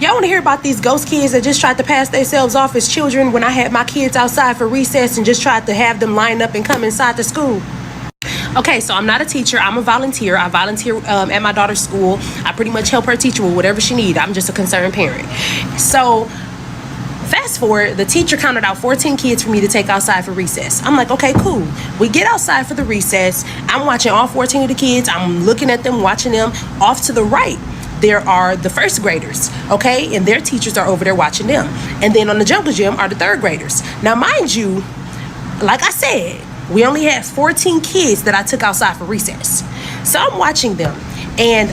Y'all want to hear about these ghost kids that just tried to pass themselves off as children when I had my kids outside for recess and just tried to have them line up and come inside the school? Okay, so I'm not a teacher. I'm a volunteer. I volunteer at my daughter's school. I pretty much help her teacher with whatever she needs. I'm just a concerned parent. So fast forward, the teacher counted out 14 kids for me to take outside for recess. I'm like, okay, cool. We get outside for the recess. I'm watching all 14 of the kids. I'm looking at them, watching them. Off to the right, there are the first graders, okay? And their teachers are over there watching them. And then on the jungle gym are the third graders. Now, mind you, like I said, we only had 14 kids that I took outside for recess. So I'm watching them, and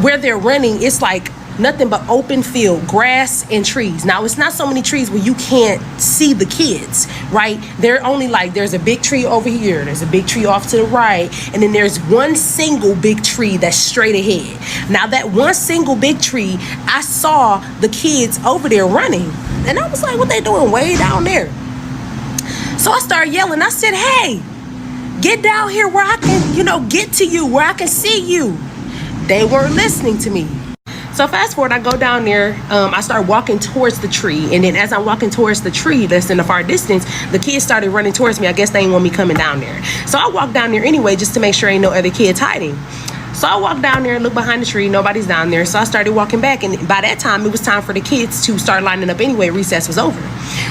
where they're running, it's like nothing but open field, grass and trees. Now, it's not so many trees where you can't see the kids, right? They're only like, there's a big tree over here, there's a big tree off to the right, and then there's one single big tree that's straight ahead. Now, that one single big tree, I saw the kids over there running, and I was like, what they doing way down there? So I started yelling. I said, hey, get down here where I can, get to you, where I can see you. They weren't listening to me. So fast forward, I go down there. I start walking towards the tree. And then as I'm walking towards the tree that's in the far distance, the kids started running towards me. I guess they didn't want me coming down there. So I walked down there anyway, just to make sure ain't no other kids hiding. So I walked down there and looked behind the tree. Nobody's down there. So I started walking back. And by that time, it was time for the kids to start lining up anyway. Recess was over.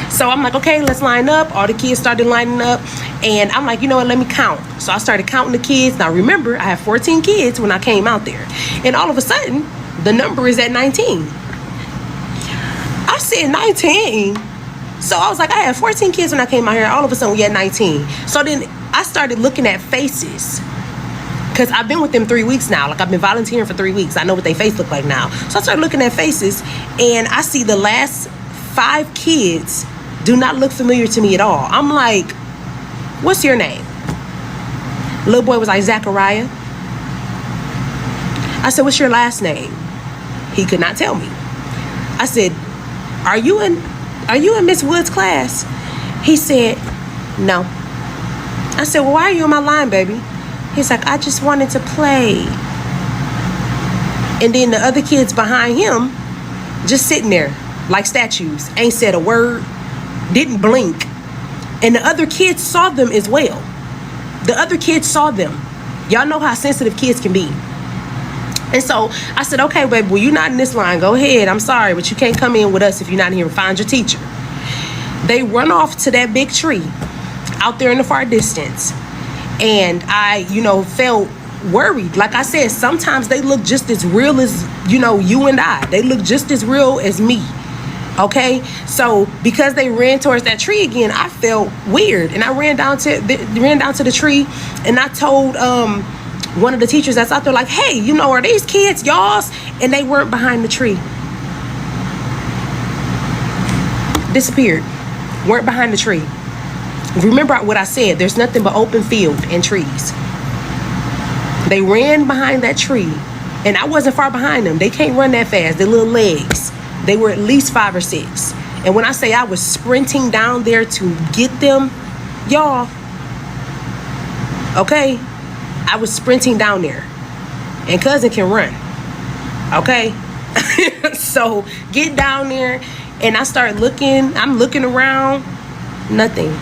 So I'm like, okay, let's line up. All the kids started lining up. And I'm like, you know what, let me count. So I started counting the kids. Now, remember, I have 14 kids when I came out there. And all of a sudden, the number is at 19. I said 19. So I was like, I had 14 kids when I came out here. All of a sudden, we had 19. So then I started looking at faces. Because I've been with them 3 weeks now. Like, I've been volunteering for 3 weeks. I know what their face look like now. So I started looking at faces, and I see the last 5 kids do not look familiar to me at all. I'm like, what's your name? Little boy was like, Zachariah. I said, what's your last name? He could not tell me. I said, are you in Miss Wood's class? He said, no. I said, well, why are you in my line, baby? He's like, I just wanted to play. And then the other kids behind him just sitting there like statues, ain't said a word, didn't blink. And the other kids saw them as well. The other kids saw them. Y'all know how sensitive kids can be. And so I said, okay, baby, well, you're not in this line. Go ahead. I'm sorry, but you can't come in with us if you're not here. Find your teacher. They run off to that big tree out there in the far distance. And I, felt worried. Like I said, sometimes they look just as real as, you and I. They look just as real as me. Okay? So because they ran towards that tree again, I felt weird. And I ran down to the tree, and I told one of the teachers that's out there, like, hey, are these kids y'all's? And they weren't behind the tree. Disappeared. Weren't behind the tree. Remember what I said, there's nothing but open field and trees. They ran behind that tree, and I wasn't far behind them. They can't run that fast, their little legs. They were at least 5 or 6. And when I say I was sprinting down there to get them, y'all, okay, I was sprinting down there. And cousin can run, okay? So get down there, and I start looking. I'm looking around. Nothing.